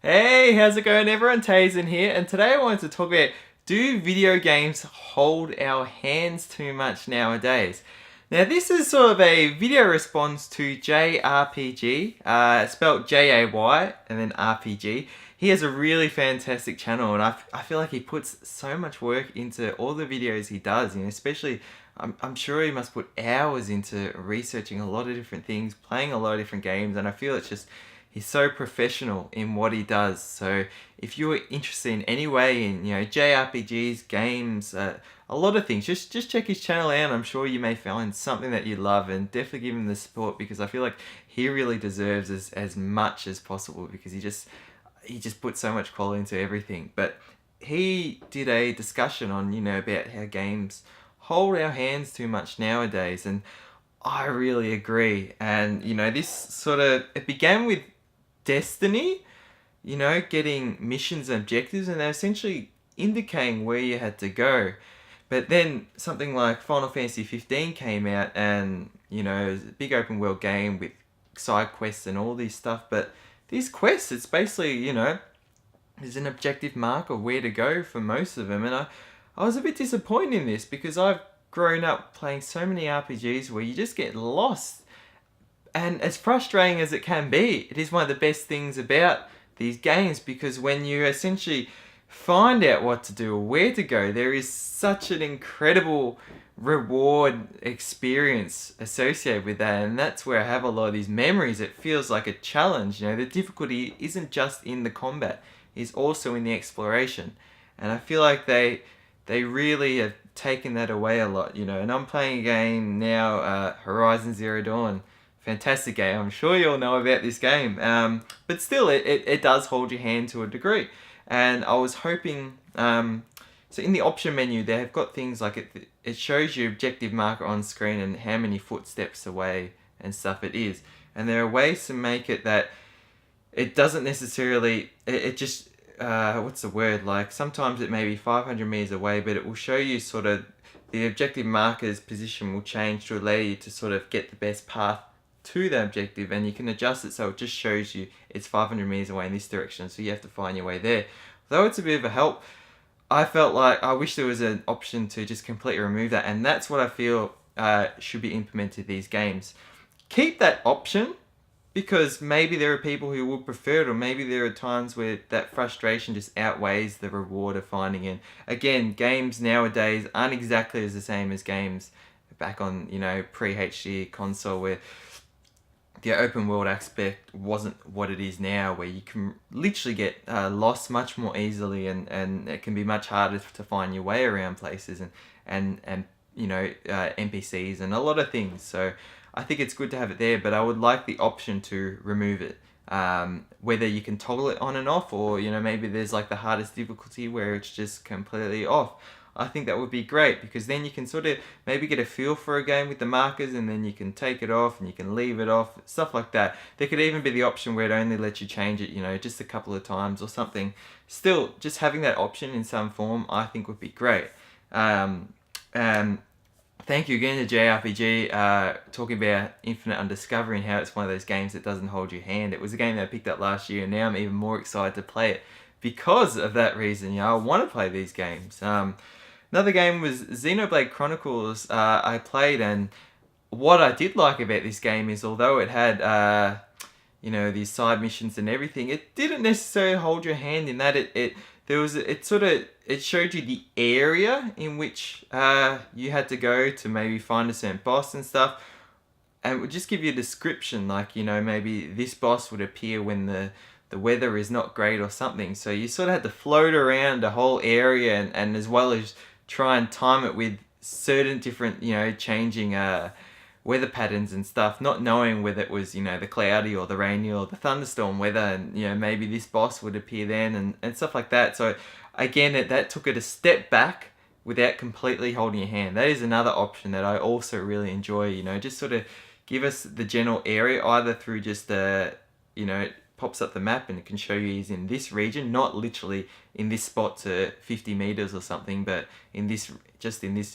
Hey, how's it going everyone? Teysind here, and today I wanted to talk about, do video games hold our hands too much nowadays? Now this is sort of a video response to JRPG, spelled Jay and then RPG. He has a really fantastic channel, and I feel like he puts so much work into all the videos he does, especially I'm sure he must put hours into researching a lot of different things, playing a lot of different games, and I feel it's just he's so professional in what he does. So if you're interested in any way in JRPGs, games, a lot of things, just check his channel out. I'm sure you may find something that you love, and definitely give him the support because I feel like he really deserves as much as possible because he just puts so much quality into everything. But he did a discussion on about how games hold our hands too much nowadays, and I really agree. And this sort of, it began with Destiny, getting missions and objectives, and they're essentially indicating where you had to go. But then something like Final Fantasy 15 came out, and it was a big open world game with side quests and all this stuff. But these quests, it's basically there's an objective mark of where to go for most of them, and I was a bit disappointed in this because I've grown up playing so many RPGs where you just get lost. And as frustrating as it can be, it is one of the best things about these games because when you essentially find out what to do or where to go, there is such an incredible reward experience associated with that. And that's where I have a lot of these memories. It feels like a challenge. The difficulty isn't just in the combat, it's also in the exploration. And I feel like they really have taken that away a lot, And I'm playing a game now, Horizon Zero Dawn. Fantastic game. I'm sure you all know about this game. But still, it does hold your hand to a degree. And I was hoping... so in the option menu, they have got things like it shows you objective marker on screen and how many footsteps away and stuff it is. And there are ways to make it that it doesn't necessarily... It just... what's the word? Like, sometimes it may be 500 meters away, but it will show you sort of... The objective marker's position will change to allow you to sort of get the best path to the objective, and you can adjust it so it just shows you it's 500 meters away in this direction, so you have to find your way there. Though it's a bit of a help, I felt like I wish there was an option to just completely remove that, and that's what I feel should be implemented in these games. Keep that option because maybe there are people who would prefer it, or maybe there are times where that frustration just outweighs the reward of finding it. Again, games nowadays aren't exactly as the same as games back on pre-HD console where the open world aspect wasn't what it is now, where you can literally get lost much more easily, and it can be much harder to find your way around places and NPCs and a lot of things. So I think it's good to have it there, but I would like the option to remove it. Whether you can toggle it on and off, or maybe there's like the hardest difficulty where it's just completely off. I think that would be great because then you can sort of maybe get a feel for a game with the markers, and then you can take it off and you can leave it off, stuff like that. There could even be the option where it only lets you change it, just a couple of times or something. Still, just having that option in some form, I think would be great. And thank you again to JRPG, talking about Infinite Undiscovery and how it's one of those games that doesn't hold your hand. It was a game that I picked up last year, and now I'm even more excited to play it because of that reason. I want to play these games. Another game was Xenoblade Chronicles. I played, and what I did like about this game is although it had these side missions and everything, it didn't necessarily hold your hand in that it showed you the area in which you had to go to maybe find a certain boss and stuff, and it would just give you a description, like maybe this boss would appear when the weather is not great or something. So you sort of had to float around the whole area, and as well as try and time it with certain different changing weather patterns and stuff, not knowing whether it was the cloudy or the rainy or the thunderstorm weather, and maybe this boss would appear then, and stuff like that. So again, that took it a step back without completely holding your hand. That is another option that I also really enjoy. Just sort of give us the general area, either through just it pops up the map and it can show you he's in this region, not literally in this spot to 50 meters or something, but in this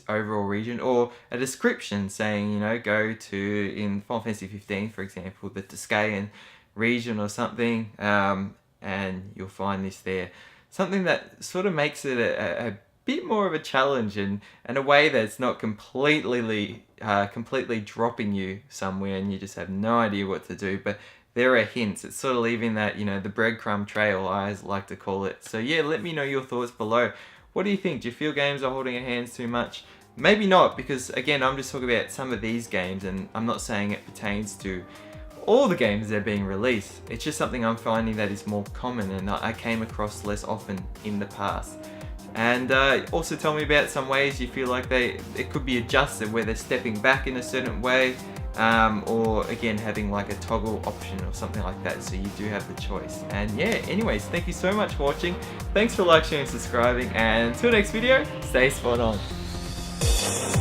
overall region, or a description saying go to, in Final Fantasy 15 for example, the Tuscayan region or something, and you'll find this there. Something that sort of makes it a bit more of a challenge, and a way that's not completely dropping you somewhere and you just have no idea what to do, but there are hints. It's sort of leaving that, you know, the breadcrumb trail, I always like to call it. So yeah, let me know your thoughts below. What do you think? Do you feel games are holding your hands too much? Maybe not, because again, I'm just talking about some of these games, and I'm not saying it pertains to all the games that are being released. It's just something I'm finding that is more common and I came across less often in the past. And also tell me about some ways you feel like it could be adjusted, where they're stepping back in a certain way, or again having like a toggle option or something like that, so you do have the choice. And yeah, anyways, thank you so much for watching. Thanks for liking, sharing, and subscribing, and until next video, stay spot on.